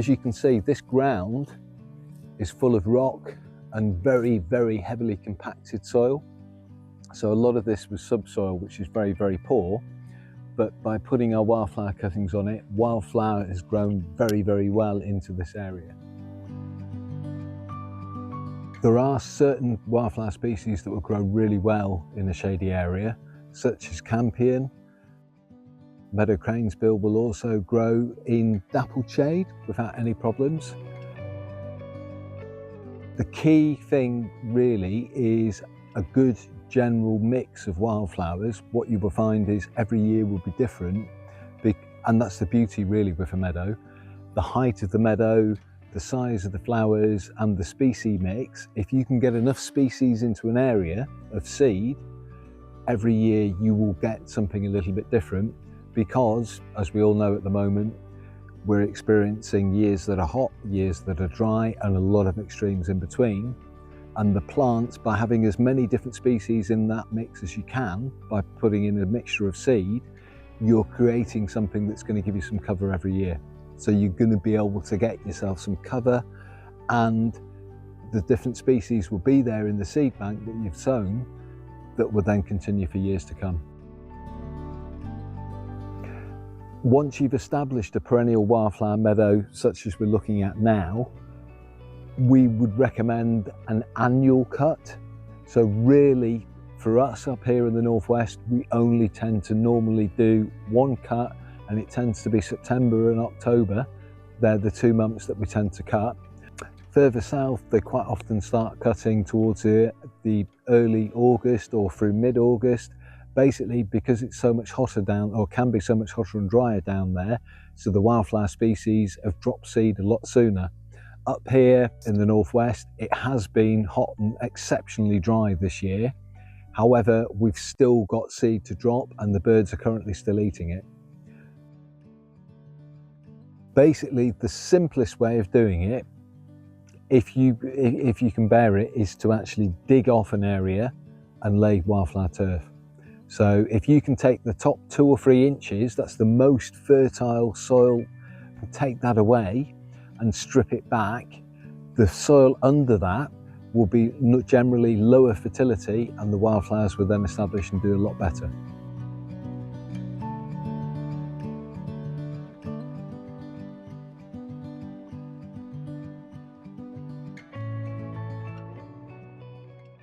As you can see, this ground is full of rock and very, very heavily compacted soil. So a lot of this was subsoil, which is very, very poor. But by putting our wildflower cuttings on it, wildflower has grown very, very well into this area. There are certain wildflower species that will grow really well in a shady area, such as campion. Meadow cranesbill will also grow in dappled shade without any problems. The key thing really is a good general mix of wildflowers. What you will find is every year will be different, and that's the beauty really with a meadow. The height of the meadow, the size of the flowers and the species mix, if you can get enough species into an area of seed, every year you will get something a little bit different, because as we all know at the moment, we're experiencing years that are hot, years that are dry, and a lot of extremes in between. And the plants, by having as many different species in that mix as you can, by putting in a mixture of seed, you're creating something that's going to give you some cover every year. So you're going to be able to get yourself some cover, and the different species will be there in the seed bank that you've sown that will then continue for years to come. Once you've established a perennial wildflower meadow such as we're looking at now, we would recommend an annual cut. So really, for us up here in the northwest, we only tend to normally do one cut, and it tends to be September and October. They're the 2 months that we tend to cut. Further south, they quite often start cutting towards the early August or through mid-August, basically because it's so much hotter down, or can be so much hotter and drier down there, so the wildflower species have dropped seed a lot sooner. Up here in the northwest, it has been hot and exceptionally dry this year. However, we've still got seed to drop, and the birds are currently still eating it. Basically, the simplest way of doing it, if you can bear it, is to actually dig off an area and lay wildflower turf. So if you can take the top 2 or 3 inches, that's the most fertile soil, and take that away and strip it back, the soil under that will be generally lower fertility, and the wildflowers will then establish and do a lot better.